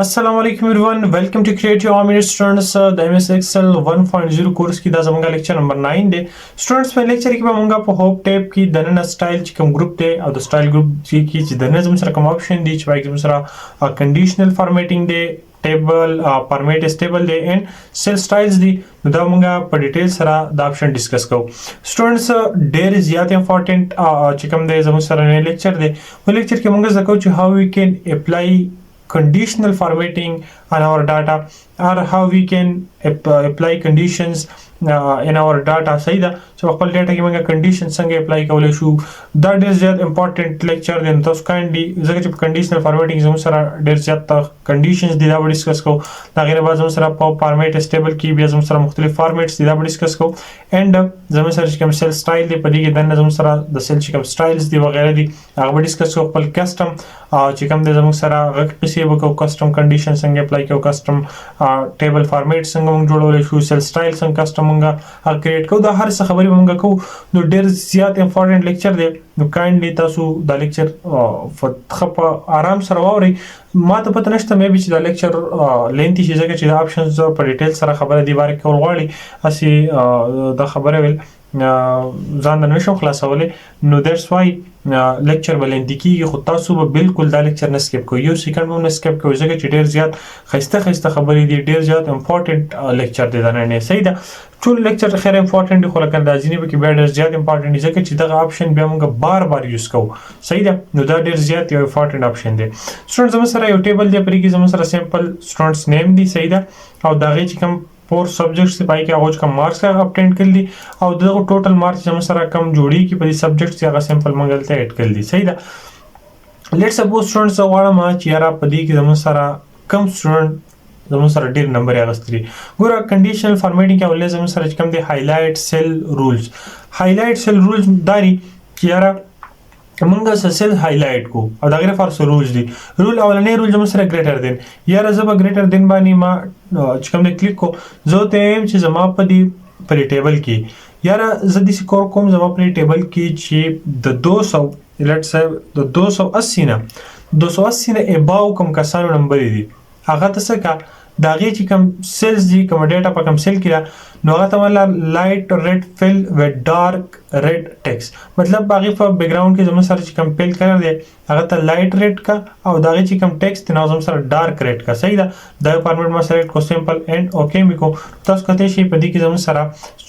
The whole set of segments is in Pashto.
Assalamu alaikum everyone. Welcome to Create Your Minute Students. The MS Excel 1.0 कोर्स की दा زمونږ لیکچر نمبر 9 دی. स्टूडेंट्स په لیکچر کې به مونږه په هوپ ټیب کې د نن سټایل چې کوم ګروپ دی او د سټایل ګروپ چې د نظم سره کوم اپشن دی چې پای کې سره کنډیشنل فارمیټینګ دی ټیبل فارمیټ از ټیبل دی and سیل سټایلز دی. نو دا مونږه په ډیټیل سره دا اپشن ډیسکس کوو. سټوډنټس ډیر زیات امپورټنت چې کوم دی زموږ سره نه لیکچر دی. په لیکچر کې مونږ زکو چې how we can apply conditional formatting on our data or how we can apply conditions in our data. صحیح ده چې خپل ډاټا کې موږ کنډیشن څنګه اپلای کولای شو. دا ډیر زیات امپورټنت لیکچر دی. تاسو کایندلی ځکه چې کنډیشنل فارمیټینګ زموږ سره ډیر زیات کنډیشنز دی دا به ډیسکس کوو. دا غیر بعد زموږ سره په فارمیټ اسټیبل کې بیا زموږ سره مختلف فارمیټس دی دا به ډیسکس کوو. اینڈ زموږ سره چې کوم سیل سټایل دی په دې کې د زموږ سره د سیل چې کوم سټایلز دی وغیرہ دی هغه به ډیسکس کوو. خپل کسٹم چې کوم د زموږ سره هغه کیسه وکړو کسٹم کنډیشن څنګه اپلای کوو کسٹم ټیبل فارمیټ څنګه موږ جوړولای شو سیل سټایل څنګه کسٹم موږ کریټ کوو. دا هر څه خبرې موږ کوو. نو ډیر زیات امپورټنت لیکچر دی. نو کایندلی تاسو دا لیکچر په آرام سره واورئ. ما ته پته نشته مې چې دا لیکچر لینتي شي ځکه چې دا اپشنز په ډیټیل سره خبره دی باره کول غواړي اسی دا خبره ویل ځان نه نشم خلاصولی. نو دیټس وای لیکچر بلندی کیږي خو تاسو به بالکل دا لیکچر نه سکیپ کوئ. یو سیکنډ هم نه سکیپ کوئ ځکه چې ډیر زیات خسته خبرې دي. ډیر زیات امپورټنت لیکچر دی دا نه. صحیح ده ټول لیکچر خیر امپورټنت دی خو لکه دا ځینې به کې بیا ډیر زیات امپورټنت دي ځکه چې دغه اپشن بیا موږ بار یوز کوو. صحیح ده نو دا ډیر زیات یو امپورټنت اپشن دی. سټوډنټ زموږ سره یو ټیبل دی پرې کې زموږ سره سمپل سټوډنټس نیم دی. صحیح ده او دا غي چې کوم 4 سبجیکټس دی پای کې هغه کوم مارکس هغه اپټینډ کړل دي او دغه ټوټل مارکس زموږ سره کم جوړی کې په دې سبجیکټس هغه سمپل منګل ته اډ کړل دي. صحیح ده لیټس سپوز سټوډنټس غواړم چې یاره په دې کې زموږ سره کم سټوډنټ زموږ سره ډیر نمبر اغستري. ګوره کنډیشنل فارمیټینګ کې اولې زموږ سره کوم دی هایلایټ سیل رولز. هایلایټ سیل رولز داري چې یاره موږ سیل هایلایټ کو او دا غیر فارس رولز دي. رول اولنې رول زموږ سره ګریټر دین یاره زه به ګریټر دین باندې ما چې کوم دی کلیک کو زه ته چې زما په دې پر ټیبل کې یاره زه د سکور کوم زما پر ټیبل کې چې د 200 لیټس د 280 نه اباو کوم کسانو نمبر دي هغه ته څه کا دا غي چې کوم سیلز دي کوم ډاټا په کوم سیل کې نو هغه ته ولا لایټ ریډ فل و ډارک ریډ ټیکس مطلب باغی په بیک گراوند کې زموږ سره چې کوم پیل کړل دي هغه ته لایټ ریډ کا او دا غي چې کوم ټیکس نو زموږ سره ډارک ریډ کا. صحیح ده دا فارمیټ ما سلیکټ کو سمپل اینڈ اوکے میکو تاسو کته شي په دې کې زموږ سره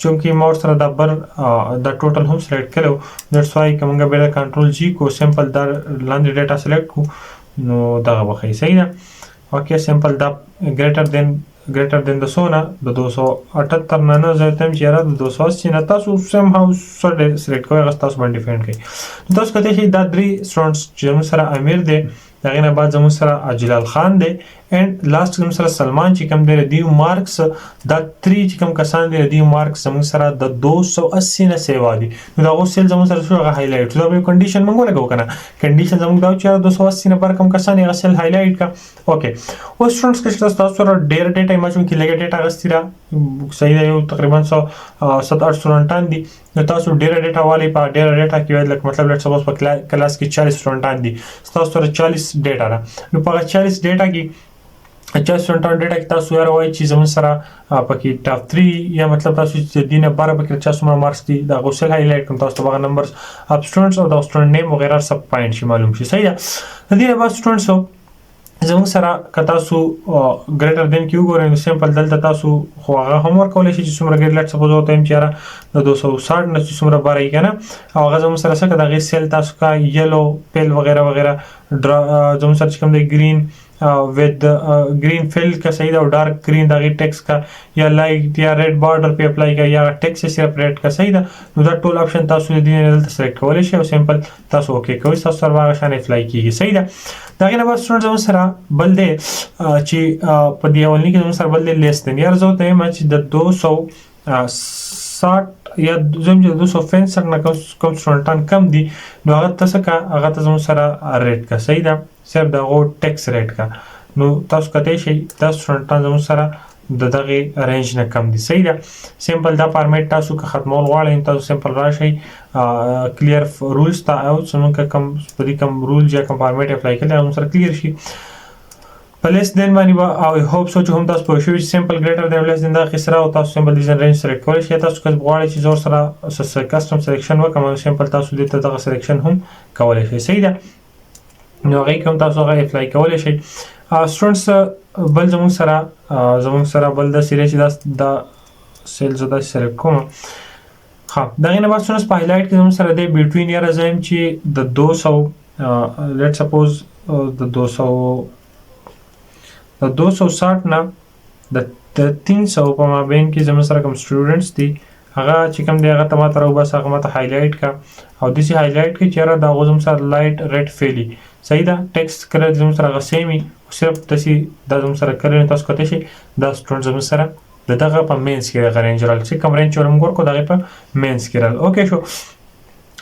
چونکی مور سره دا بر دا ټوټل هم سلیکټ کړو دیټس وای کومه به کنټرول جی کو سمپل دا لاندې ډاټا سلیکټ کو نو دا وخی. صحیح ده اوکے سمپل دا greater than د سونه د 278 نه نه زه تم چې را د 280 نه تاسو سم هاو سره سلیکټ کوئ غواړئ تاسو باندې ډیفاین کړئ. تاسو کته شي دا درې سټوډنټس چې موږ سره امیر دی دغه نه بعد زموږ سره اجلال خان دی اینڈ لاست زموږ سره سلمان چې کوم دی دی مارکس دا 3 چې کوم کسان دی دی مارکس زموږ سره د 280 نه سیوا دي. نو دا اوس سیل زموږ سره شو هایلایټ دا به کنډیشن موږ لګو کنه کنډیشن زموږ دا چې 280 نه پر کوم کسان یې سیل هایلایټ کا. اوکے او سټوډنټس کې تاسو سره ډیر ډاټا ایماجن کې لګا ډاټا غستیرا. صحیح دی یو تقریبا 7-8 سټوډنټان دي نو تاسو ډیر ډاټا والی په ډیر ډاټا کې وایي مطلب لیټس سپوز په کلاس کې 40 سټوډنټان دي تاسو سره 40 ډاټا را نو په 40 ډاټا کې 40 سټوډنټان ډاټا کې تاسو یې وایي چې زموږ سره پکې ټاپ 3 یا مطلب تاسو چې دینه 12 پکې 400 مارکس دي دا غوسل هایلایټ کوم تاسو هغه نمبرز اپ سټوډنټس او د سټوډنټ نیم وغیرہ سب پوینټ شي معلوم شي. صحیح ده د دې بعد سټوډنټس زموږ سره که تاسو ګریټر دین کې وګورئ نو سمپل دلته تاسو خو هغه هم ورکولی شي چې څومره ګریټ لیټ سپوز وته یم چې د 260 نه چې څومره باره یې که نه او هغه زموږ سره څه که د هغې سیل تاسو کا یلو پیل وغیره وغیره زموږ سره چې کوم دی گرین with green fill کا صحیح دا ډارک گرین دا غي ټیکس کا یا لایک یا ریډ بارډر په اپلای کا یا ټیکس سپریټ کا. صحیح دا نو دا ټول اپشن تاسو دې نه دلته سلیکټ کولای شئ او سمپل تاسو اوکے کوئ تاسو سره هغه شان اپلای کیږي. صحیح دا دا غي نه بس سټوډنټ سره بل دی چې په دی اولنی کې سره بل دی لیس دین یار زه ته ما چې د 260 یا زم چې 265 نه کوم سټوډنټان کم دي نو هغه تاسو کا هغه تاسو سره ریټ کا. صحیح دا صرف دا غو ټیکس ریټ کا نو تاسو کته شي تاسو سټوډنټان زموږ سره د دغه رینج نه کم دي. صحیح ده سمپل دا فارمیټ تاسو که ختمول غواړئ تاسو سمپل راشئ کلیر رولز ته او څنګه کوم په دې کوم رول یا کوم فارمیټ اپلای کړئ هم سره کلیر شي. په لیس دین باندې به او هوپ سو چې هم تاسو په شوي سیمپل ګریټر دین لیس دین دا خسره او تاسو سیمپل ډیزاین رینج سلیکټ کولی شئ. تاسو که غواړئ چې زور سره کسٹم سلیکشن وکړم سیمپل تاسو دې ته دغه سلیکشن هم کولی شئ. صحیح ده، نو هغې کوم تاسو هغه اپلای کولی شئ. سټوډنټس بل زموږ سره بل د سیری چې دا سیل زه داسې سلیکټ کوم. ها دغې نه بعد سټوډنټس په هایلایټ کې زموږ سره دی بټوین یاره زه یم چې د 200 لیټ سپوز د 260 نه د 300 په مابین کې زموږ سره کوم سټوډنټس دي هغه چې کوم دی هغه ته ماته راوباسه، هغه ماته هایلایټ کا او داسې هایلایټ کړي چې یاره د هغو زموږ سره لایټ ریډ فیلي. صحیح ده، ټیکسټ کلر زموږ سره هغه سیم وي، صرف داسې دا زموږ سره کلر تاسو کولی شئ دا سټوډنټ زموږ سره د دغه په مینس کې دغه رینج رال چې کوم رینج چې موږ ورکړو دغې په مینس کې رال. اوکې شو.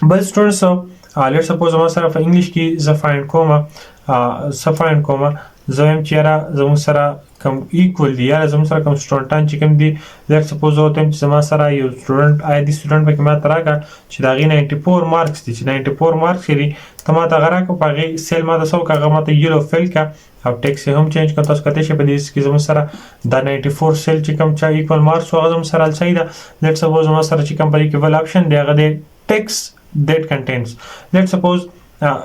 بل سټوډنټس لیټ سپوز زما سره په انګلیش کې زه فایند کومه زه وایم چې یاره زموږ سره کوم ایکول دي، یاره زموږ سره کوم سټوډنټان چې کوم دي لیټ سپوز وته چې زما سره یو سټوډنټ آیا دې سټوډنټ پکې ماته راکړه چې د هغې 94 مارکس دي، چې 94 مارکس دي ته ماته هغه راکړه په هغې سیل ماته څه وکړه هغه ماته یلو فیل کړه او ټیکس یې هم چینج کړه. تاسو کولی شئ په دې کې زموږ سره دا 94 سیل چې کوم چا ایکول مارکس و هغه زموږ سره صحیح ده. لیټ سپوز زما سره چې کوم په دې کې بل اپشن دی هغه دی ټیکس دیټ کنټینټس. لیټ سپوز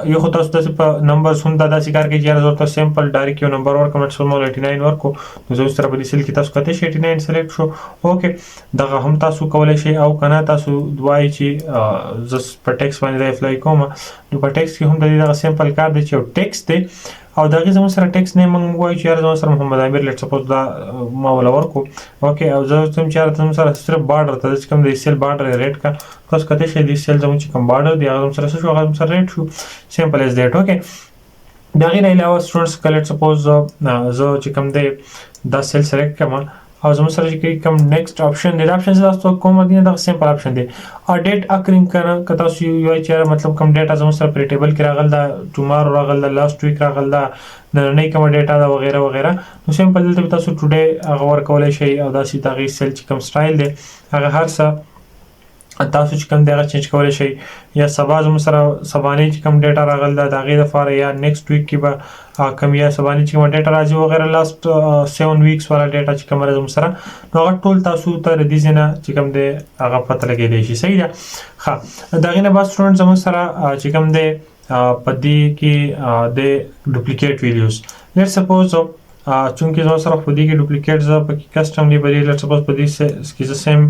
یو خو تاسو داسې په نمبرز هم دا داسې کار کوي چې یاره زه ورته سیمپل ډایرکټ یو نمبر ورکړم لیټ سپوز مو 89 ورکړو نو زه اوس سره په دې سیل کې تاسو کولی شئ 89 سلیکټ شو. اوکې دغه هم تاسو کولی شئ او که نه تاسو وایئ چې زه په ټیکس باندې دا اپلای کوم نو په ټیکس کې هم د دې دغه سیمپل کار دی چې یو ټیکس دی او د هغې زموږ سره ټیکس نه موږ وایو چې یاره زموږ سره محمد امیر لیټ سپوز دا ما وله ورکړو. اوکې او زه وایم چې یاره زموږ سره صرف بارډر ته چې کوم د سیل بارډر یې ریډ کړه تاسو کولی شئ د سیل زموږ چې کوم بارډر دی هغه زموږ سره څه شو هغه زموږ سره ریډ شو سیمپل ایز دیټ. اوکې د هغې نه علاوه سټوډنټس که لیټ سپوز زه چې کوم دی دا سیل سلیکټ کړم او زموږ سره چې کوم نیکسټ اپشن دی دا اپشن زه تاسو کوم دی دغه سیمپل اپشن دی ډیټ اکرینګ کنه که تاسو وایئ چې مطلب کوم ډیټا زموږ سره په ټیبل کې راغلی ده ټومارو راغلی ده لاست ویک راغلی ده نننۍ کومه ډیټا ده وغیره وغیره نو سیمپل دلته به تاسو ټوډے هغه ورکولی شئ او داسې د هغې سیل چې کوم سټایل دی هغه هر څه تاسو چې کوم دی هغه چینج کولی شئ یا سبا زموږ سره سبانۍ چې کوم ډیټا راغلی ده د هغې دپاره یا نیکسټ ویک کې به کوم یا سبانۍ چې کومه ډیټا راځي وغیره لاست 7 ویکس والا ډیټا چې کومه زموږ سره نو هغه ټول تاسو ته د دې ځای نه چې کوم دی هغه پته لګېدی شي. صحیح ده. ښه د هغې نه بعد سټوډنټ زموږ سره چې کوم دی په دې کې د ډوپلیکیټ ویډیوز لیټ سپوز چونکې زما سره په دې کې ډوپلیکیټ زه پکې کسټم لیبلې لیټ سپوز په دې کې زه سیم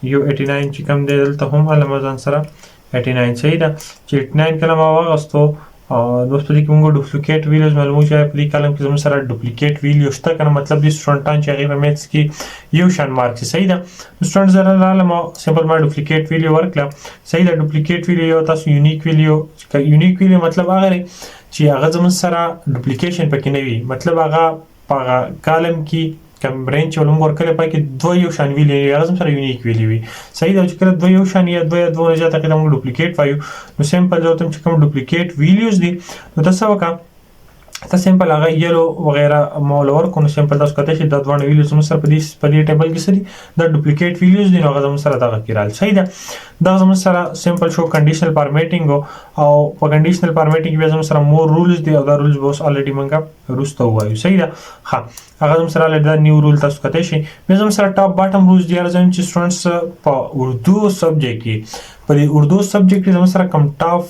یو 89 چې کوم دی دلته هم هله مه ځان سره 89 صحیح ده چې 89 کله ما واغستو نو اوس په دې کې موږ ډوپلیکیټ ویډیوز معلوموي چې په دې کالم کې زموږ سره ډوپلیکیټ ویډیو شته که نه مطلب دې سټوډنټان چې هغې په میتس کې یو شان مارک شي. صحیح ده. سټوډنټ زه رالم سمپل ما ډوپلیکیټ ویډیو ورکړه. صحیح ده. ډوپلیکیټ ویډیو یو تاسو یونیک ویډیو مطلب هغه دی چې هغه زموږ سره ډوپلیکیشن پکې نه وي مطلب هغه په هغه کالم کې کوم رینج چې موږ ورکړی پای کې دوه یو شان ویلي هغه زموږ سره یونیک ویلي وي. صحیح ده. چې کله دوه یو شان یا دوه نه زیاته هغې ته موږ ډوپلیکیټ وایو نو سیمپل زه ورته چې کوم ډوپلیکیټ ویډیوز دي نو ته څه وکړه ته سیمپل هغه یلو وغیره ما وله ورکړو نو سیمپل تاسو کولی شئ دا دواړه ویډیوز زموږ سره په دې ټیبل کې څه دي دا ډوپلیکیټ ویډیوز دي نو هغه زموږ سره دغه کې رال. صحیح ده. دا زموږ سره سیمپل شو کنډیشنل فارمیټینګ او په کنډیشنل فارمیټینګ کې بیا زموږ سره مور رولز دي او دا رولز به اوس الریډي موږ وروسته ووایو. صحیح ده. ښه هغه زموږ سره الریډي دا نیو رول تاسو کولی شئ. بیا زموږ سره ټاپ باټم رولز دي یاره زه وایم چې سټوډنټس په اردو سبجیکټ کې په دې اردو سبجیکټ کې زموږ سره کوم ټاپ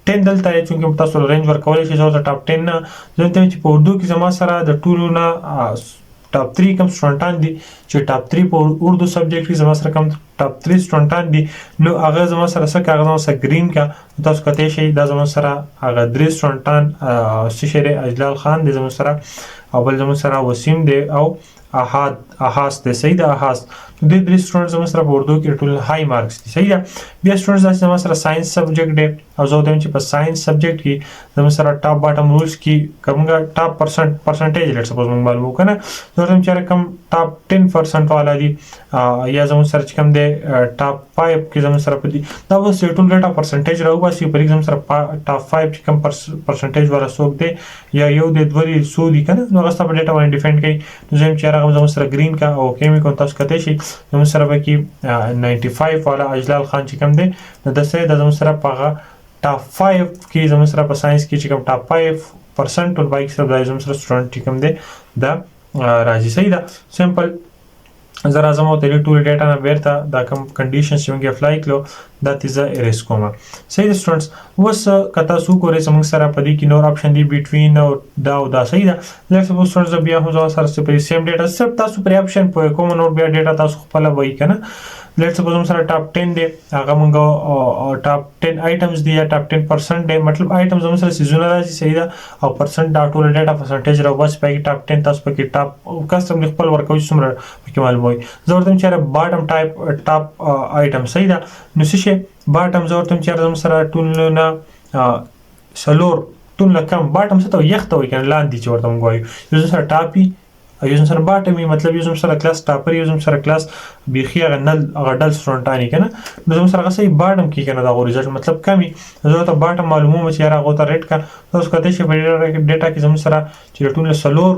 10 دلته دی چونکې تاسو رینج ورکولی شئ زه ټاپ 10 نه زه وایم چې په اردو کې زما سره د ټولو نه ټاپ 3 کوم سټوډنټان دي چې ټاپ 3 په اردو سبجیکټ کې زما سره کوم ټاپ 3 سټوډنټان دي نو هغه زما سره څه که هغه زما سره ګرین کا تاسو کولی شئ دا زما سره هغه 3 سټوډنټان څه شی دی اجلال خان دی زما سره او بل زما سره وسیم دی او احاس دی. صحیح ده. احاس نو دې 3 سټوډنټ زما سره په اردو کې ټول های مارکس دي. صحیح ده. بیا سټوډنټس داسې زما سره ساینس سبجیکټ دی او زه وایم چې په ساینس سبجیکټ کې زما سره ټاپ باټم رولز کې که موږ ټاپ پرسنټیج لیټ سپوز موږ معلومو که نه زه وایم چې کوم ټاپ 10% والا دي یا زموږ سره چې کوم دی ټاپ 5 کې زموږ سره په دې دا اوس ټول ډیټا پرسنټیج راوباسي په دې کې زموږ سره ټاپ 5 چې کوم پرسنټیج والا څوک دی یا یو دی دوه دي څو دي که نه نو هغه ستا په ډیټا باندې ډیپینډ کوي نو زه وایم چې هغه زموږ سره ګرین کا او اوکې مې کوم تاسو کولی شئ زموږ سره به کې 95 والا اجلال خان چې کوم دی نو د څه د زموږ سره په هغه ټاپ 5 کې زموږ سره په ساینس کې چې کوم ټاپ 5 پرسنټ ټول پای کې صرف دا زموږ سره سټوډنټ چې کوم دی دا راځي. صحیح ده. سمپل زه راځم او د ټول ډیټا نه بیرته دا کوم کنډیشنز چې موږ اپلای کړو دا تیزه اریز کوم. صحیح ده سټوډنټس. اوس که تاسو وګورئ زموږ سره په دې کې نور آپشن دی بټوین او دا او دا. صحیح ده. لیټس سپوز سټوډنټس بیا هم زما سره په سیم ډیټا صرف تاسو پر آپشن په کوم نور بیا ډیټا تاسو خپل وایي کنه. لیټس سپوز هم سره ټاپ 10 دی هغه موږ ټاپ 10 آیټمز دی یا ټاپ 10% دی مطلب آیټمز هم سره سیزونه راځي. صحیح ده. او پرسنټ دا ټول ډیټا پرسنټیج راو بس پای ټاپ 10 تاسو پکې ټاپ کسٹم خپل ورکوي څومره پکې معلوموي. زه ورته چې باټم ټایپ ټاپ آیټم. صحیح ده. نو څه شي باټم زه ورته چې زم سره ټول نه سلور ټول کم باټم څه ته یخته وي کنه لاندې چې ورته موږ وایو یو سره ټاپي یو سره باټمي مطلب یو سره کلاس ټاپر یو سره کلاس بيخي غنل غډل سټرونټانی کنه. نو زم سره غسي باټم کې کنه دا غو ریزلټ مطلب کمی زه ته باټم معلومه چې را غو ته ریټ کا تاسو کته شي په ډیټا کې زم سره چې ټول سلور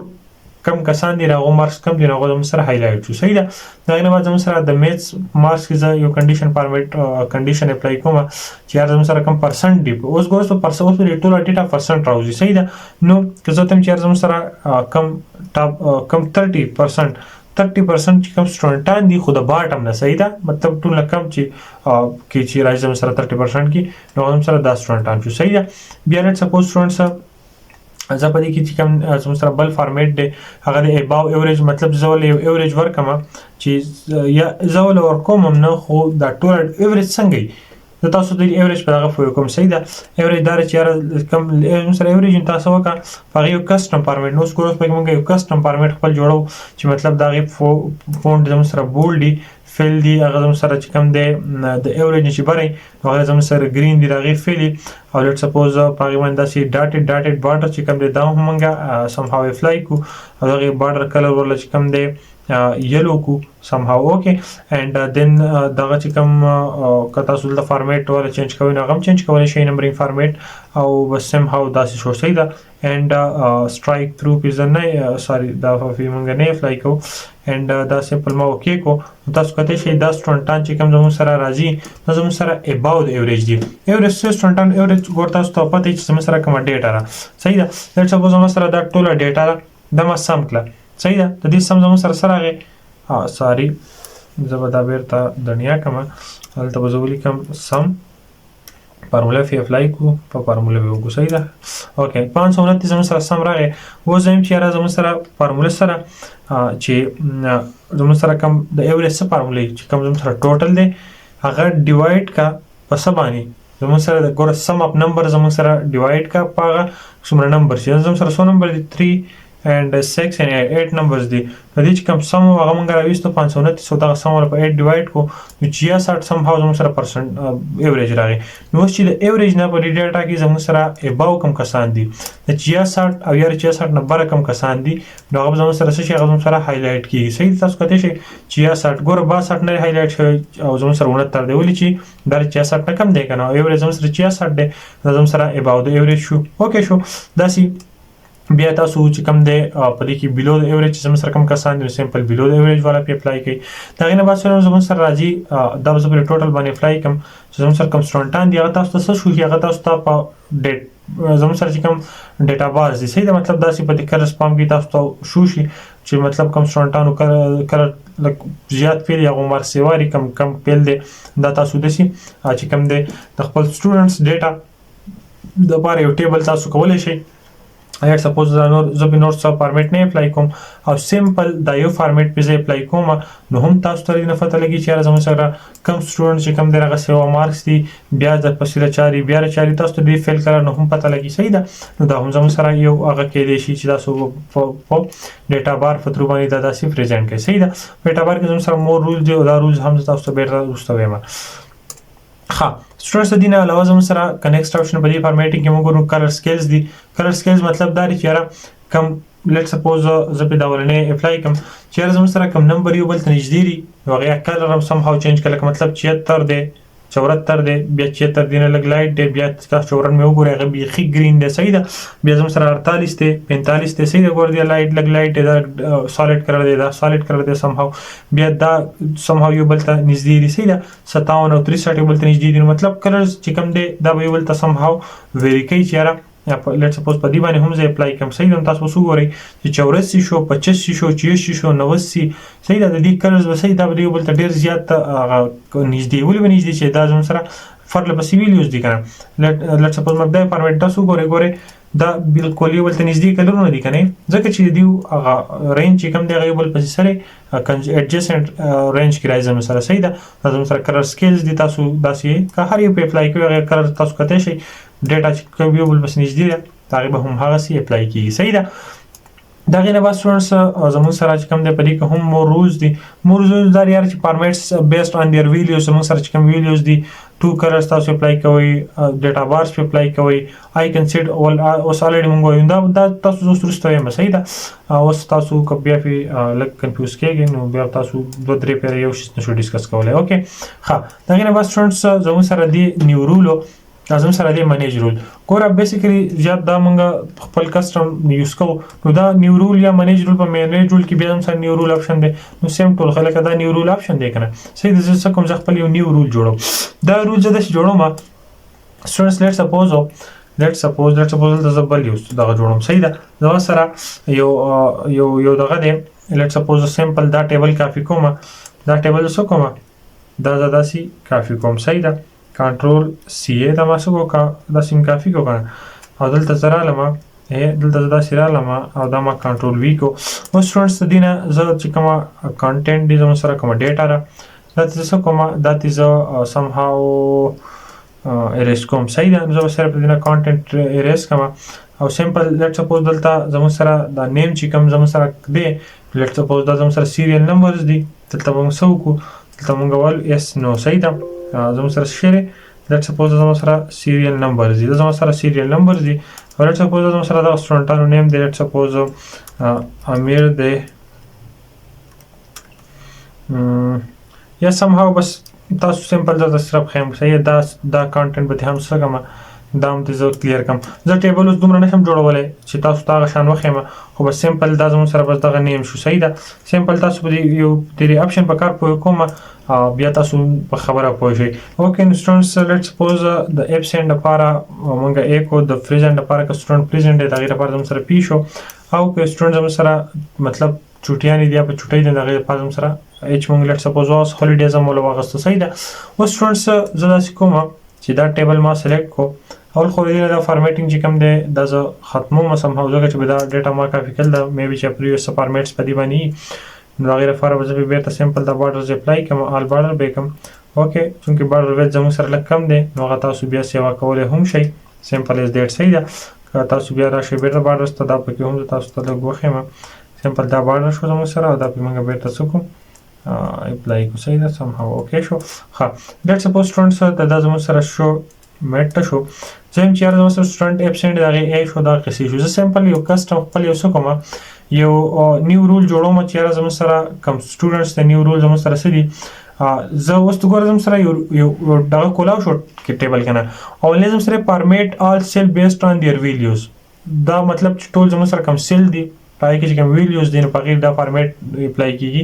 کم کسان دي راغو مارکس کم دي راغو زم سره هایلایټ شو. صحیح ده. دا نه بعد زم سره د میث مارکس کې یو کنډیشن فارمیټ کنډیشن اپلای کوم چې زم سره کم پرسنټ دی اوس ګورس په پرسنټ اوس په ټول ډیټا پرسنټ راوځي. صحیح ده. نو که زه تم چې زم سره کم ټاپ کم 30% چې کم سټوډنټان دي خو د باټم نه. صحیح ده. مطلب ټول کم چې راځي زم سره 30% کې نو زم سره 10 سټوډنټان شو. صحیح ده. بیا لیټس سپوز سټوډنټس زه په دې کې چې کوم زموږ سره بل فارمیټ دی هغه د اباو ایوریج مطلب زه ول ایوریج ورکم چې یا زه ول ورکوم نه خو دا ټول ایوریج څنګه زه تاسو د ایوریج په هغه فوی کوم. صحیح ده. ایوریج دار چې کم زموږ سره ایوریج تاسو وکړه هغه یو کسٹم فارمیټ نو سکورس په موږ یو کسٹم فارمیټ خپل جوړو چې مطلب دا غي فونټ زموږ سره بولډ دی فیل دی هغه زموږ سره چې کوم دی د ایوریج چې بره هغه زموږ سره گرین دی راغي فیلی او لیټ سپوز په هغه باندې داسې ډاټډ بارډر چې کوم دی دا همغه سم هاو اپلای کو او هغه بارډر کلر ورل چې کوم دی yellow کو somehow okay and then دغه چې کوم کتا سول د فارمیټ ولا چینج کوي نو غم چینج کوي شي نمبرینګ فارمیټ او بس somehow داسې شو. صحیح ده. and strike through is نه sorry دا په موږ نه اپلای کو and دا سمپل ما اوکې کو تاسو کته شي دا سټوډنټان چې کوم زموږ سره راځي نو زموږ سره اباو د ایوریج دی ایوریج سټوډنټان ایوریج ګور تاسو ته پته چې زموږ سره کوم ډیټا را. صحیح ده. لیټس سپوز زموږ سره دا ټول ډیټا د ما سم کړه. صحیح ده. د دې سم زموږ سره راغی ساری زبدا بیرته دنیا کما هلته بزولی کم سم فارمولا فی اپلای کو په فارمولا وګو. صحیح ده. اوکې 529 زموږ سره سم راغی و زم چې را زموږ سره فارمولا سره چې زموږ سره کم د ایوریج سره فارمولا چې کم زموږ سره ټوټل دی هغه ډیوایډ کا په سبانی زموږ سره د ګور سم اپ نمبر زموږ سره ډیوایډ کا پاغه څومره نمبر چې زموږ سره څو نمبر دي 3 and 6 and 8 numbers دي په دې چې کوم سم هغه مونږ راويستو 529 دا سم په 8 ډیوایډ کو نو 66 سم هاو زموږ سره پرسنټ ایوریج راغی. نو چې د ایوریج نه په ډیټا کې زموږ سره اباو کم کسان دي د 66 او یا 66 نه بره کم کسان دي نو هغه زموږ سره څه شي هغه زموږ سره هایلایټ کیږي. صحیح تاسو کته شي 66 ګور 62 نه هایلایټ شوی او زموږ سره 69 دی ولې چې دا 66 نه کم دی کنه ایوریج زموږ سره 66 دی زموږ سره اباو د ایوریج شو. اوکې شو داسي بیا تاسو چې کوم دی په دې کې بیلو د ایوریج زموږ سره کوم کسان دي سمپل بیلو د ایوریج والا په اپلای کوي. دا غینه بعد سره زموږ سره راځي دا به په ټوټل باندې اپلای کوم چې زموږ سره کوم سټوډنټان دي هغه تاسو ته شو هغه تاسو ته په ډیټ زموږ سره چې کوم ډیټا باز دي. صحیح ده. مطلب دا چې په دې کلر سپام کې تاسو ته شو شي چې مطلب کوم سټوډنټانو کلر زیات پیل یا عمر سیواری کم پیل دي دا تاسو د شي چې کوم دی د خپل سټوډنټس ډیټا د باره یو ټیبل تاسو کولای شئ. اگر سپوز زه به نور څه فارمیټ نه اپلای کوم او سمپل دا یو فارمیټ په ځای اپلای کوم نو هم تاسو ته نه پته لګي چې زموږ سره کم سټوډنټ چې کم درغه سیوا مارکس دي بیا د پسیله چاري بیا چاري تاسو ته فیل کړه نو هم پته لګي. صحیح ده. نو دا هم زموږ سره یو هغه کې دی چې تاسو په ډیټا بار فترو باندې دا داسې پریزنټ کوي. صحیح ده. ډیټا بار کې زموږ سره مور رول دی او دا رولز هم تاسو ته بیرته وستوي ما ها سټوډنټس دینه علاوه زموږ سره کنیکټ آپشن په دې فارمیټینګ کې موږ ورو کلر سکیلز دي. کلر سکیلز مطلب دا دی چې کم لیټ سپوز زه په دا ولنې اپلای کوم چې زموږ سره کم نمبر یو بل ته نږدې دي نو هغه کلر هم سم هاو چینج کړه مطلب 76 دی 74 دی بیا 76 دینه لګ لایټ دی بیا تاسو 54 مې وګورئ هغه بيخي گرین دی. صحیح ده. بیا زموږ سره 48 دی 45 دی. صحیح ده. ګور دی لایټ لګ لایټ دا سالید کلر دی دا سالید کلر دی سم هاو بیا دا سم هاو یو بل ته نږدې دي. صحیح ده. 57 او 63 یو بل ته نږدې دي مطلب کلرز چې کوم دی دا یو بل ته سم هاو ویری کوي چې یا لیټ سپوز په دې باندې هم زه اپلای کوم. صحیح ده. تاسو وګورئ چې 84 شو 85 شو 86 شو 90. صحیح ده. د دې کلرز به صحیح دا به یو بل ته ډیر زیات نږدې ولې به نږدې چې دا زموږ سره فرق په سیویلیوز دي کنه. لیټ سپوز مبدا فارمیټ تاسو ګورئ دا بالکل یو بل ته نږدې کلرونه دي کنه، ځکه چې دیو هغه رینج چې کوم دی هغه بل پسې سره ایڈجسنٹ رینج کې راځي زموږ سره. صحیح ده. زموږ سره کلر سکیلز دي، تاسو داسې که هر یو په اپلای کوي هغه کلر تاسو کته شي ډیټا چې کوم یو بل پسې نږدې ده تقریبا هم هغه سي اپلای کیږي. صحیح ده. دا غینه بس سټوډنټس زموږ سره چې کوم دی په دې کې هم مور رولز دي. مور رولز دا یار چې فارمیټس بیسډ آن دیئر ویلیوز زموږ سره چې کوم ویلیوز دي ټو کلرز تاسو اپلای کوئ، ډیټا بارز په اپلای کوئ، آی کین سیټ اول اوس الریډي مونږ وایو دا تاسو زو سره یم. صحیح ده. اوس تاسو کو بیا په لک کنفیوز کېږئ نو بیا تاسو دوه درې پیر یو شی نشو ډیسکس کولای. اوکې ها دا غینه بس سټوډنټس زموږ سره دی نیو رولو لازم سره دی منیج رول. ګوره بیسیکلی زیات دا مونږ خپل کسټم یوز کوو نو دا نیو رول یا منیج رول په منیج رول کې بیا هم سره نیو رول اپشن دی نو سیم ټول خلک دا نیو رول اپشن دی کنه. صحیح ده. زه کوم ځ خپل یو نیو رول جوړم. دا رول زه د جوړوم سټوډنټس لیټ سپوز د زبل یوز دا جوړوم. صحیح ده. زما سره یو دغه دی لیټ سپوز سمپل دا ټیبل کافي کوم، دا ټیبل وسو کوم دا داسي کافي کوم. صحیح ده. کنټرول سی ا دا ماسو کا دا سیم کافي کو کنه او دلته زرا لما دلته دا سیرا لما او دا ما کنټرول وی کو. نو سټوډنټس دینه زه چې کومه کنټینټ دي زموږ سره کومه ډیټا را دا څه کومه دا تیزه سم هاو اریز کوم. صحیح ده. زه سره په دینه کنټینټ اریز کوم او سمپل لیټ سپوز دلته زموږ سره دا نیم چې کوم زموږ سره دی لیټ سپوز دا زموږ سره سیریل نمبرز دي دلته موږ سو کو دلته موږ ول اس نو. صحیح ده. زموږ سره شری لیټ سپوز زموږ سره سیریل نمبرز دي زموږ سره سیریل نمبرز دي او لیټ سپوز زموږ سره دا سټوډنټانو نیم دی لیټ سپوز امیر دی یا سم هاو بس تاسو سمپل دا صرف خیم. صحیح دا کنټینټ به هم څه کوم دا هم تاسو کلیر کوم. زه ټیبل اوس دومره نشم جوړولای چې تاسو تا شان وخیمه خو بس سمپل دا زموږ سره بس دغه نیم شو. صحیح ده. سمپل تاسو په یو تیری اپشن په کار پوه کوم بیا تاسو په خبره پوه شئ. اوکې نو سټوډنټس لیټ سپوز د ایبسنټ لپاره مونږه ایکو د پریزنټ لپاره که سټوډنټ پریزنټ دی دا غیر لپاره زموږ سره پی شو او که سټوډنټ زموږ سره مطلب چټیان دي په چټي دي دا غیر لپاره زموږ سره اچ مونږ لیټ سپوز واس هالیډیز هم ولو واغسته. صحیح ده. اوس سټوډنټس زه داسې کوم چې دا ټیبل ما سلیکټ کو اول خو دې دا فارمیټینګ چې کوم دی دا زه ختموم سم هاو ځکه چې دا ډیټا ما کافي کړل دا مې چې پریویس فارمیټس په دی باندې نو غیر لپاره به بیرته سمپل دا بارډرز اپلای کوم آل بارډر به کوم. اوکې چونکه بارډر ویډ زموږ سره لږ کم دی نو هغه تاسو بیا سیوا کولای هم شئ سمپل از دیټ. صحیح ده. که تاسو بیا راشئ بیرته بارډرز ته دا پکې هم تاسو ته لږ وښیم سمپل دا بارډر شو زموږ سره او دا په موږ بیرته څه کوم اپلای کو. صحیح ده. سم هاو اوکې شو. ها لیټ سپوز سټوډنټس دا زموږ سره شو میټ شو زم چې زموږ سره سټوډنټ ایبسنټ دا ای شو دا قصې شو. زه سمپل یو کسټم خپل یو څه کوم یو نیو رول جوړوم چې زموږ سره کم سټوډنټس د نیو رول زموږ سره سدي زه اوس وګورم زموږ سره یو دغه کولاو شو کې ټیبل کنه او لازم سره فارمیټ آل سیل بیسډ آن دیئر ویلیوز دا مطلب چې ټول زموږ سره کم سیل دي پای کې چې کوم ویلیوز دي نو په غیر دا فارمیټ اپلای کیږي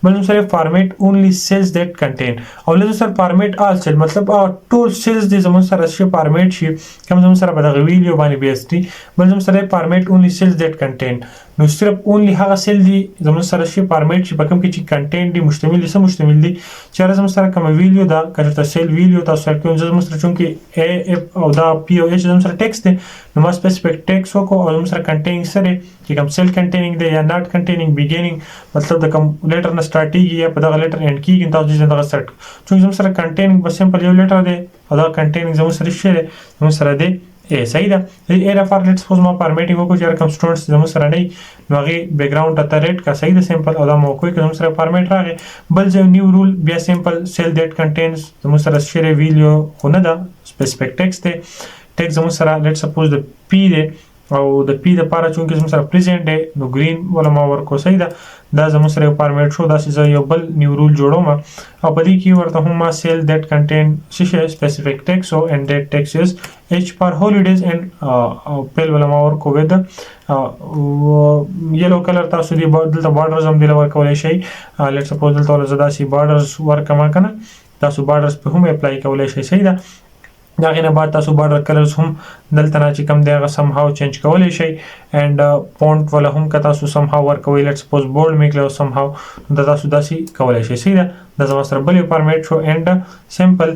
بل سره فارمیټ اونلی سیلز دیٹ کنټین او لازم سره فارمیټ آل سیل مطلب ټول سیلز دي زموږ سره شي فارمیټ شي کوم زموږ سره په دغه ویلیو باندې بیس دي بل سره فارمیټ اونلی سیلز دیٹ کنټین نو صرف اونلی هغه سیل دي زموږ سره شي فارمیټ شي په کوم کې چې کنټینټ دي مشتمل دي مشتمل دي چې زموږ سره کوم ویلیو دا کړه سیل ویلیو تاسو سره کوم زموږ سره چونکې ا اف او دا پی او ایچ زموږ سره ټیکست دي نو ما سپیسیفیک ټیکست وکړو او زموږ سره کنټینټ سره چې کوم سیل کنټینینګ دی یا ناٹ کنټینینګ بیګینینګ مطلب د کوم لیټر نه سٹارټ کیږي یا په دغه لیټر اینډ کیږي تاسو دې دغه سټ چونکې زموږ سره کنټینینګ بس سمپل یو لیټر دی او دا کنټینینګ زموږ سره شي زموږ سره دی ا صحیح ده ا رفر لیټس سپوز ما فارمیټینګ وکړو چې کوم سټوډنټس زموږ سره نه نو هغه بیک گراوند ته ریټ کا صحیح ده سمپل او دا مو کوی کوم سره فارمیټ راغی بل ځو نیو رول بیا سمپل سیل دیٹ کنټینز زموږ سره شری ویلیو خو نه ده سپیسیفیک ټیکست دی ټیکست زموږ سره لیټ سپوز د پی دی او د پی د لپاره چونکې زموږ سره پریزنټ دی نو گرین ولا ما ورکو صحیح ده دا زموږ سره فارمیټ شو دا چې یو بل نیو رول جوړوم او په دې کې ورته هم ما سیل دیٹ کنټین شي سپیسیفیک ټیکست او اند دیٹ ټیکست از اچ پر هالیډیز اند پیل ولا ما ورکو ود یلو کلر تاسو دی دلته بارډرز هم دی ورکولای شي لیټس سپوز دلته زدا سي بارډرز ورکما کنه تاسو بارډرز په هم اپلای کولای شي صحیح ده دا غینه بعد تاسو بارډر کلرز هم دلته نه چې کوم دی هغه سم هاو چینج کولی شئ اینڈ فونټ ولا هم که تاسو سم هاو ورکوئ لیټ سپوز بولډ مې کړئ سم هاو دا تاسو داسې کولی شئ. صحیح ده. دا زما سره بل یو فارمیټ شو اینډ سمپل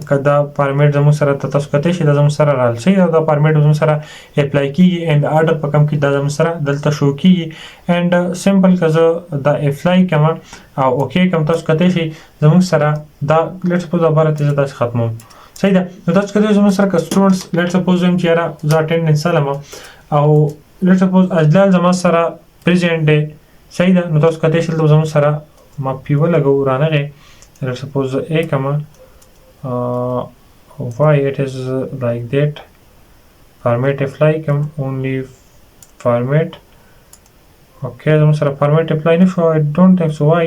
که دا فارمیټ زموږ سره تاسو کتلی شئ دا زموږ سره رال. صحیح ده. دا فارمیټ زموږ سره اپلای کېږي اینډ آرډر په کوم کې دا زموږ سره دلته شو کېږي اینډ سمپل که زه دا اپلای کوم او اوکې کوم تاسو کتلی شئ زموږ سره دا لیټ سپوز عبارت یې زه داسې ختموم. صحیح ده. نو تاسو کتلی زموږ سره که سټوډنټس لیټ سپوز وایم چې یاره زه اټینډنس سلم او لیټ سپوز اجلال زما سره پریزنټ دی. صحیح ده. نو تاسو کتلی شئ دلته زموږ سره ما پی ولګوو رانغې لیټ سپوز زه ا کوم why it is like that format apply کوم only format اوکې زموږ سره فارمیټ اپلای نه شو. I don't think so why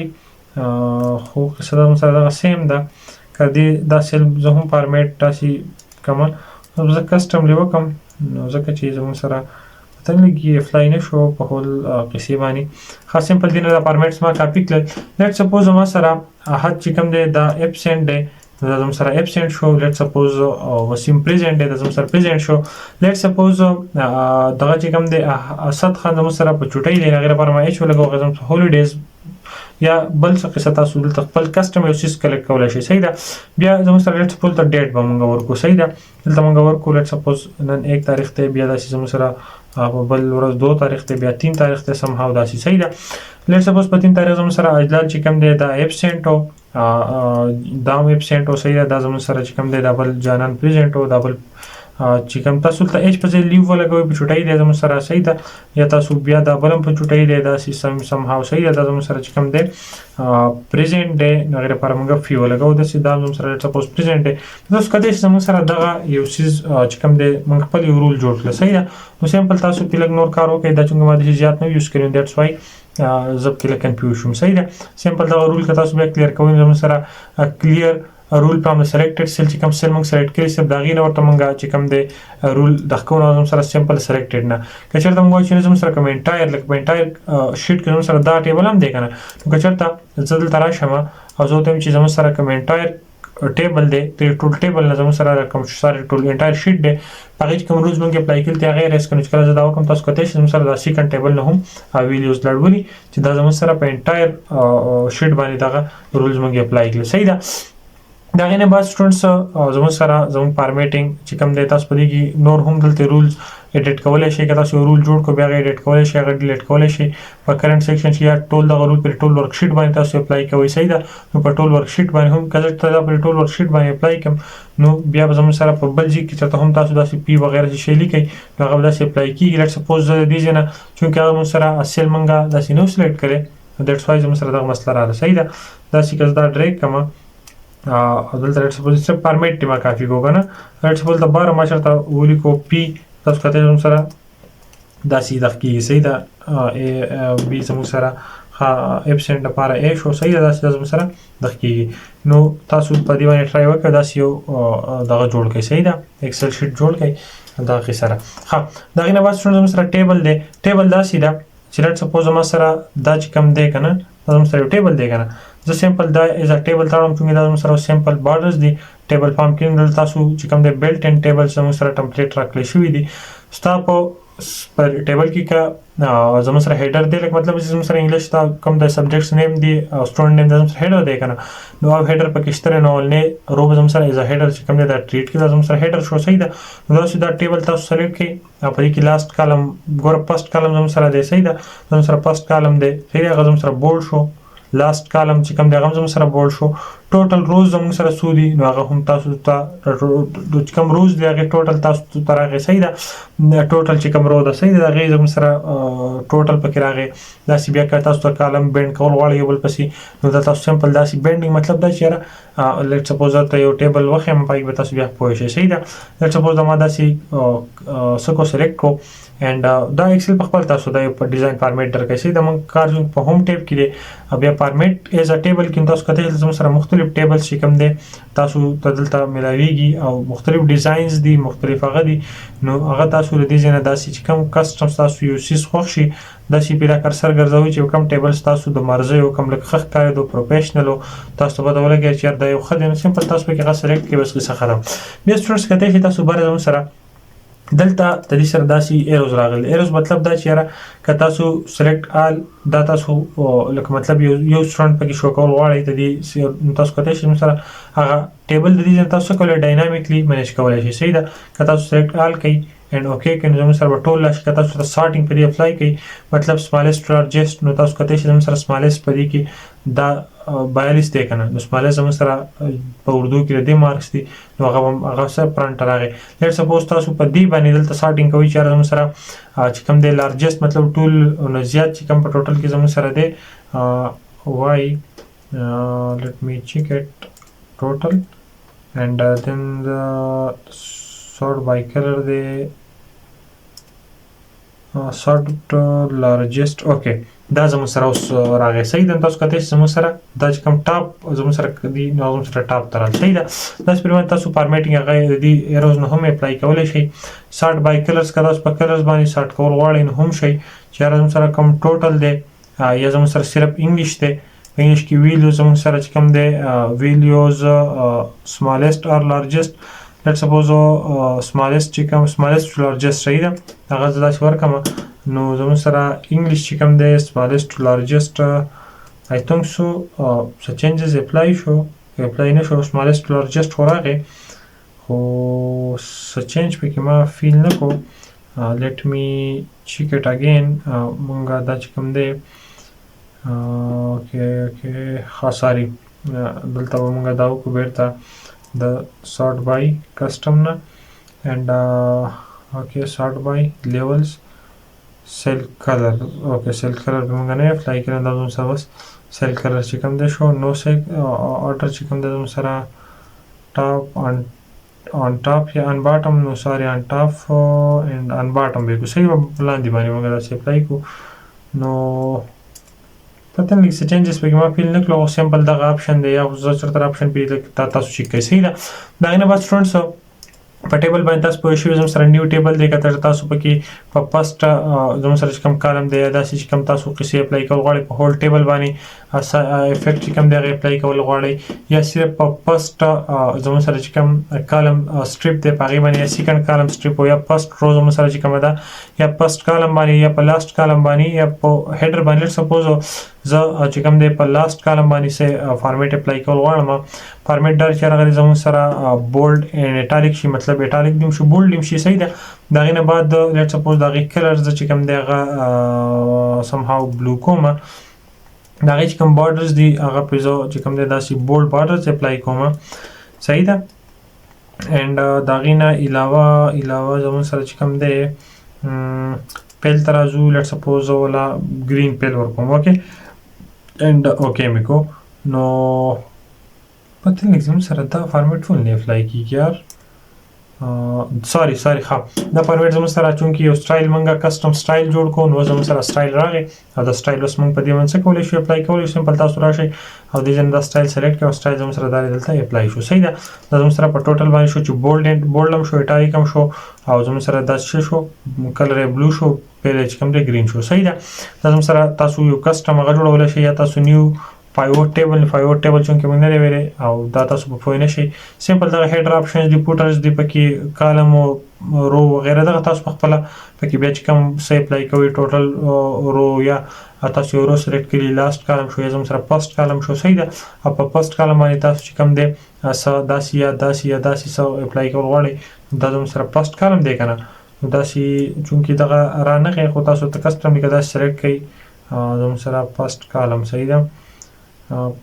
خو قصه زموږ سره دغه سیم ده که دې دا سیل زه هم فارمیټ داسې کوم زه کسټملی وکړم نو ځکه چې زموږ سره پته نه لګي اپلای نه شو په هول قصې باندې ښه سمپل دي. نه دا فارمیټس ما کاپي کړل. لیټ سپوز زما سره احد چې کوم دی دا اپسنټ دی دا زموږ سره اپسنټ شو. لیټ سپوز وسیم پریزنټ دی دا زموږ سره پریزنټ شو. لیټ سپوز دغه چې کوم دی اسد خان زموږ سره په چوټۍ دی هغې لپاره ما ایچ ولګوو هغه زموږ هولیډیز یا بل څه قصه تاسو دلته خپل کسټم یو څیز کلیکټ کولی شئ. صحیح ده. بیا زموږ سره لیټ سپوز ته ډیټ به مونږ ورکړو. صحیح ده. دلته مونږ ورکړو لیټ سپوز نن 1 تاریخ دی بیا داسې زموږ سره په بل ورځ 2 تاریخ دی بیا 3 تاریخ دی سم هاو داسې. صحیح ده. لیټ سپوز په 3 تاریخ زموږ سره اجلال چې کوم دی دا اپسنټ و دا هم اپسنټ و. صحیح ده. دا زموږ سره چې کوم دی دا بل جانان پریزنټ و دا بل چې کوم تاسو ته ایچ په ځای لیو ولګوئ په چوټۍ دی زموږ سره. صحیح ده. یا تاسو بیا دا بل هم په چوټۍ دی داسې سم هاو. صحیح ده. دا زموږ سره چې کوم دی پریزنټ دی نو هغې لپاره موږ فی ولګوو داسې دا زموږ سره لیټ سپوز پریزنټ دی. تاسو کتلی شئ زموږ سره دغه یو څیز چې کوم دی موږ خپل یو رول جوړ کړه. صحیح ده. نو سمپل تاسو پې لږ نور کار وکړئ دا چونکې ما داسې زیات نه یوز کړی دیټس وای زه پکې لږ کنفیوز شوم. صحیح ده. سمپل دغه رول که تاسو بیا کلیر کوئ زموږ سره کلیر رول فرام د سلیکټډ سیل چې کوم سیل موږ سلیکټ کړی صرف د هغې نه ورته موږ چې کوم دی رول دغه کوو نو زموږ سره سمپل سلیکټډ نه که چېرته موږ وایو چې زموږ سره کوم انټایر لکه په انټایر شیټ کې زموږ سره دا ټیبل هم دی که نه نو که چېرته زه دلته راشم او زه ورته وایم چې زموږ سره کوم انټایر ټیبل دی د ټول ټیبل نه زموږ سره کوم ټول انټایر شیټ دی په هغې چې کوم رولز موږ اپلای کړي دي هغه یې ریس کړو چې کله زه دا وکړم تاسو کتلی شئ زموږ سره دا سیکنډ ټیبل نه هم ویلیوز لړولي چې دا زموږ سره په انټایر شیټ باندې دغه رولز موږ اپلای کړي. صحیح ده. د هغې نه بعد سټوډنټس زموږ سره زموږ فارمیټینګ چې کوم دی تاسو په دې کې نور هم دلته رولز ایډیټ کولی شئ. که تاسو یو رول جوړ کړو بیا هغه ایډیټ کولی شئ هغه ډیلیټ کولی شئ په کرنټ سیکشن کې یا ټول دغه رول پر ټول ورکشیټ باندې تاسو اپلای کوئ. صحیح ده. نو په ټول ورکشیټ باندې هم که زه دا پر ټول ورکشیټ باندې اپلای کړم نو بیا به زموږ سره په بل ځای کې چېرته هم تاسو داسې پی وغیره چې شی لیکئ نو هغه به داسې اپلای کېږي. لیټ سپوز زه د دې ځای نه چونکې هغه موږ سره سیل موږ داسې نه و سلیکټ کړی دیټس وای زموږ سره دغه مسله راغله. صحیح ده. داسې که زه دا ډریګ کړم دلته لیټ سپوز صرف فارمیټ ټې ما کافي کړو که نه لیټ سپوز دباره ما چېرته ولیکو پی تاسو کتلی زموږ سره داسې دغه کېږي. صحیح ده. بي زموږ سره اپسنټ لپاره ا شو. صحیح ده. داسې زموږ سره دغه کېږي. نو تاسو په دې باندې ټرای وکړئ داسې یو دغه جوړ کړئ. صحیح ده. ایکسل شیټ جوړ کړئ دغه سره. ښه د هغې نه بعد زموږ سره ټیبل دی. ټیبل داسې ده چې لیټ سپوز زما سره دا چې کوم دی که نه دا زموږ سره یو ټیبل دی که نه زه سمپل دا ایز ا ټیبل تاړم چونکې دا زموږ سره سمپل بارډرز دي ټیبل فارم کې دلته تاسو چې کوم دی بیلټ ان ټیبل زموږ سره ټمپلیټ راکړی شوي دي. ستا په ټیبل کې که زموږ سره هیډر دی لکه مطلب چې زموږ سره انګلیش دا کوم د سبجیکټس نیم دی او سټوډنټ نیم دا زموږ سره هیډر دی که نه نو او هیډر پکې شته نو اولنې رو به زموږ سره ایز ا هیډر چې کوم دی دا ټریټ کړي دا زموږ سره هیډر شو. صحیح ده. نو داسې دا ټیبل تاسو سلیکټ کړئ او په دې کې لاست کالم ګوره فسټ کالم زموږ سره دی. صحیح ده. زموږ سره فسټ کالم دی. صحیح ده. هغه زموږ سره بولډ شو. لاست کالم چې کوم دی هغه هم زموږ سره بولډ شو. ټوټل روز زموږ سره څو دي نو هغه هم تاسو ته چې کوم روز دی هغې ټوټل تاسو ته راغی. صحیح ده. ټوټل چې کوم رو ده صحیح ده د هغې زموږ سره ټوټل پکې راغی. داسې بیا که تاسو ته کالم بینډ کول غواړئ یو بل پسې نو دا تاسو سمپل داسې بینډینګ مطلب دا چې یاره لیټ سپوز ته یو ټیبل وښیم په هغې به تاسو بیا پوه شئ. صحیح ده. لیټ سپوز ما داسې څه کو سلیکټ کړو and دا ایکسل په خپل تاسو د ډیزاین فارمیټ درکې شي د موږ کار جو په هوم ټیب کې دی بیا فارمیټ ایز ا ټیبل کې تاسو کته زموږ سره مختلف ټیبلز چې کوم دي تاسو تدلته ملاويږي او مختلف ډیزاینز دي مختلف هغه دي نو هغه تاسو د دې نه داسې چې کوم کسټم تاسو یو سیس خوښ شي د سی پیرا کرسر ګرځوي چې کوم ټیبلز تاسو د مرزه یو کوم لکه خخ کار دو پروفیشنل تاسو په ډول کې چې دا یو خدای سمپل تاسو په کې غا سلیکټ کې بس څه خراب بیا سټورز کته چې تاسو بار زموږ سره دلته د دې سره داسي ایروز راغل ایروز مطلب دا چې را ک تاسو سلیکټ آل دا تاسو لکه مطلب یو سټرند پکې شو کول غواړئ ته دې تاسو کته چې سره هغه ټیبل د دې تاسو کولای ډاینامیکلی منیج کولای شئ صحیح ده ک تاسو سلیکټ آل کوي and okay کنه زموږ سره ټول لاش کته سره سارټینګ په دې اپلای کوي مطلب سمالست لارجست نو تاسو کته چې زموږ سره سمالست په دې کې دا 42 دی کنه نو سمالست زموږ سره په اردو کې د مارکس دي نو هغه سره پرنټ راغی لیټ سپوز تاسو په دې باندې دلته سارټینګ کوي چې زموږ سره چې کوم دی لارجست مطلب ټول نو زیات چې کوم په ټوټل کې زموږ سره دی why let me check it total and then the sort by color the sort largest okay دا زموږ سره اوس راغی صحیح ده تاسو کته زموږ سره دا چې کوم ټاپ زموږ سره دی نو زموږ سره ټاپ ترال صحیح ده دا سپریمنت تاسو فارمیټینګ هغه دی ایروز نه هم اپلای کولای شئ سارت بای کلرز کدا په کلرز باندې سارت کول غواړئ نو هم شي چې زموږ سره کوم ټوټل دی یا زموږ سره صرف انګلیش دی انګلیش کې ویلیو زموږ سره چې کوم دی ویلیوز سمالست اور لارجست let's suppose smallest چې کوم smallest to largest صحیح ده هغه زدا شور کوم نو زموږ سره انګلیش چې کوم دی smallest to largest I think so changes apply نه شو smallest to largest ورغه خو change پکې ما فیل نه کو let me check it again مونږه دا چې کوم دی okay خاصاري دلته مونږه دا کو بیرته the sort by custom na and okay sort by levels cell color okay cell color موږ نه اپلای کړو دا زموږ سره cell color چې کوم دی شو نو سه order چې کوم دی زموږ سره top on top یا on bottom no sorry on top and on bottom به کو صحیح لاندې باندې موږ دا اپلای کو نو پته نه څه چینجز پکې ما فیل نه کړو سمپل دغه اپشن دی یا زه چرته اپشن پیدا تاسو چې کوي صحیح ده دا نه بس سټوډنټس په ټیبل باندې تاسو په شی زم سره نیو ټیبل دی کته تاسو پکې په پاست زم سره کوم کالم دی دا چې کوم تاسو قصې اپلای کول غواړئ په هول ټیبل باندې افیکټ چې کوم دی اپلای کول غواړئ یا صرف په پاست زم سره کوم کالم سټریپ دی په غي باندې سیکنډ کالم سټریپ یا پاست رو زم سره کوم دا یا پاست کالم باندې یا په لاست کالم باندې یا په هیډر باندې سپوز زه چې کوم دی په لاست کالم باندې سه فارمیټ اپلای کول غواړم فارمیټ در چې راغلی زموږ سره بولډ ان ایټالیک شي مطلب ایټالیک دیم شو بولډ دیم شي صحیح ده دا غینه بعد لیټ سپوز دا غي کلرز چې کوم دی هغه سم هاو بلو کوم دا غي چې کوم بارډرز دی هغه په زو چې کوم دی داسې بولډ بارډرز اپلای کوم صحیح ده and دا غینه علاوه زموږ سره چې کوم دی پیل ترازو لیټ سپوز ولا گرین پیل ورکوم اوکے and okay میکو نو پته نه زم سره دا فارمیټ ټول نه اپلای کیږي یار سوري ها دا فارمیټ زم سره چونکی یو سټایل منګه کسٹم سټایل جوړ کو نو زم سره سټایل راغی او دا سټایل اوس موږ په دې باندې کولای شو اپلای کولای سمپل تاسو راشي او د جن دا سټایل سلیکټ کړئ او سټایل زم سره دلته اپلای شو صحیح ده زم سره په ټوټل باندې شو چې بولډم شو ایټالیک هم شو او زم سره دا شو کلر بلو شو پیل چې کوم دی گرین شو صحیح ده زم سره تاسو یو کسٹم غا جوړول شي یا تاسو نیو پایوټ ټیبل چونکه موږ نه لري او دا تاسو په پوینه شي سمپل دا هیډر اپشنز دی پوټرز دی پکې کالم او رو وغیرہ دا تاسو خپل پکې بیا چې کوم سه اپلای کوي ټوټل رو یا تاسو یو رو سلیکټ کړئ لاست کالم شو زم سره فرست کالم شو صحیح ده او په فرست کالم باندې تاسو چې کوم دی داسې سو اپلای کول غواړئ دا زم سره فرست کالم دی کنه داسې چونکه دغه رانغه خو تاسو ته کسٹم کې دا سلیکټ کړئ زم سره فرست کالم صحیح ده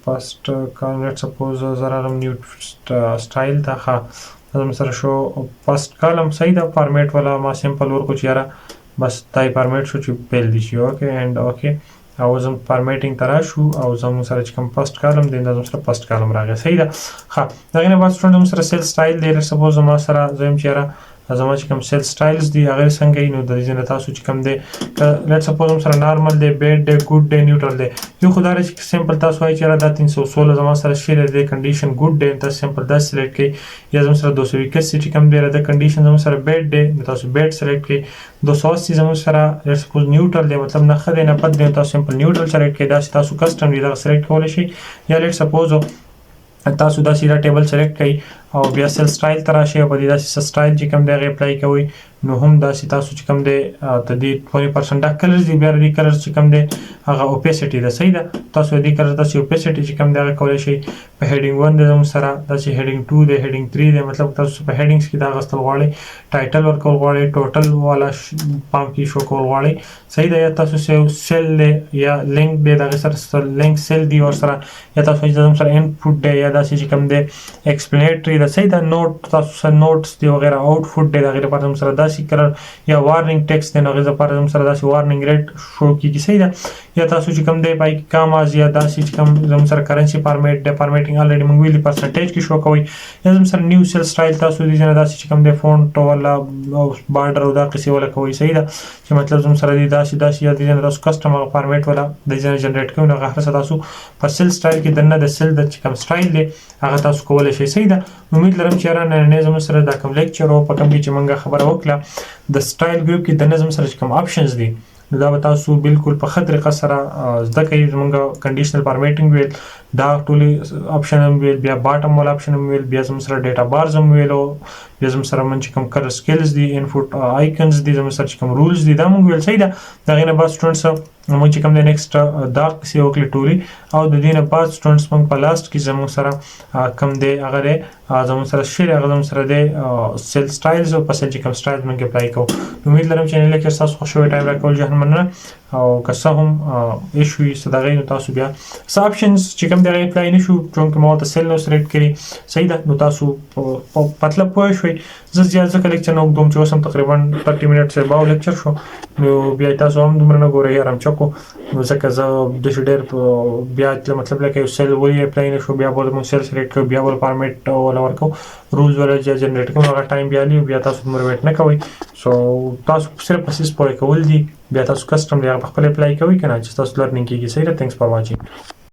first column let's suppose زرارم نیو سټایل ته ها زم سره شو first column صحیح ده فارمیټ والا ما سمپل ورکو چیرې بس دای فارمیټ شو چې پیل دي شي اوکے اینڈ اوکے او زم فارمیټینګ ترا شو او زم سره کوم فرست کالم دی زم سره فرست کالم راغی صحیح ده ها دغه نه بعد ستوډنټ زم سره سیل سټایل دی let's suppose ما سره زم چیرې زما چې کوم سیل سټایلز دي هغه څنګه نو د دې نه تاسو چې کوم دی لیټ سپوز هم سره نارمل دی بیډ دی ګډ دی نیوټرل دی یو خدای چې سمپل تاسو وایي چې دا 316 زما سره شیر دی کنډیشن ګډ دی تاسو سمپل دا سلیکټ کړئ یا زما سره 221 چې کوم دی د کنډیشن زما سره بیډ دی تاسو بیډ سلیکټ کړئ 280 زما سره لیټ سپوز نیوټرل دی مطلب نه خدای نه بد دی تاسو سمپل نیوټرل سلیکټ کړئ دا تاسو کسٹم دی دا سلیکټ کولای شئ یا لیټ سپوز تاسو دا سیده ټیبل سلیکټ کړئ او بیا سیل سټایل ته راشئ او په دې داسې سټایل چې کوم دی هغه اپلای کوئ نو هم داسې تاسو چې کوم دی د دې 20% دا کلرز دي بیا د دې کلرز چې کوم دی هغه اوپیسټي ده صحیح ده تاسو د دې کلر داسې اوپیسټي چې کوم دی هغه کولی شئ په هیډینګ 1 د زموږ سره داسې هیډینګ 2 دی هیډینګ 3 دی مطلب تاسو په هیډینګز کې دا اخیستل غواړئ ټایټل ورکول غواړئ ټوټل والا پام کې شو کول غواړئ صحیح ده یا تاسو سیل دی یا لینک دی دغه سره لینک سیل دی ورسره یا تاسو چې زموږ سره انپوټ دی یا داسې چې کوم دی ایکسپلینیټری ده صحیح ده نوټ تاسو سره نوټس دی وغیرہ آوټپوټ دی دغه لپاره زموږ سره داسې کلر یا وارننګ ټیکسټ دی نو هغې لپاره زموږ سره داسې وارننګ ریټ شو کېږي صحیح ده یا تاسو چې کوم دی پای کې کاماز یا داسې چې کوم زموږ سره کرنسي فارمیټ دی فارمیټینګ الریډي موږ ویلي پرسنټیج کې شو کوئ یا زموږ سره نیو سیل سټایل تاسو دې نه داسې چې کوم دی فونټ والا او بارډر او دا قصې والا کوئ صحیح ده چې مطلب زموږ سره داسې یا دې نه تاسو کسټم هغه فارمیټ والا د دې جنریټ کوئ نو هغه هر څه تاسو په سیل سټایل کې دننه د سیل د چې کوم سټایل دی هغه تاسو کولی شئ صحیح ده امید لرم چې یاره نننی زموږ سره دا کوم لیکچر و په کوم کې چې موږ خبره وکړه د سټایل ګروپ کې د نظم سره کوم آپشنز دي نو دا به تاسو بالکل په ښه طریقه سره زده کوئ زموږ کنډیشنل فارمیټینګ ویل دا ټولې آپشن هم ویل بیا باټم والا آپشن هم ویل بیا زموږ سره ډیټا بارز هم ویل او بیا زموږ سره من چې کوم کلر سکیلز دي انپوټ آیکنز دي زموږ سره چې کوم رولز دي دا موږ ویل صحیح ده د هغې نه بعد سټوډنټس موږ چې کوم دی نیکسټ دا کیسې وکړې ټولې او د دې نه بعد سټوډنټس موږ په لاست کې زموږ سره کوم دی هغه دی زموږ سره شیر هغه زموږ سره دی سیل سټایلز او په سیل چې کوم سټایلز موږ اپلای کوو امید لرم چې نن لیکچر ستاسو خوښ شوی ټایم راکول جهان مننه او که څه هم ایشو وي څه د هغې نو تاسو بیا څه آپشنز چې کوم دی هغه اپلای نه شو چونکې ما ورته سیل نو سلیکټ کړي صحیح ده نو تاسو مطلب پوه شوئ زه زیات ځکه لیکچر نه اوږدوم چې اوس هم تقریبا 30 منټس اباو لیکچر شو نو بیا تاسو هم دومره نه ګورئ ارام چکو نو ځکه زه داسې ډېر بیا مطلب لکه یو سیل ولې اپلای نه شو بیا به موږ سیل سلیکټ کوو بیا به فارمیټ والا ورکوو رولز والا جنریټ کوو هغه ټایم بیا لي بیا تاسو دومره ویټ نه کوئ سو تاسو صرف پسیس پورې کول دي بیا تاسو کسټم دی هغه په خپل اپلای کوئ که نه چې تاسو لرنینګ کېږي صحیح ده تھینکس فار واچینګ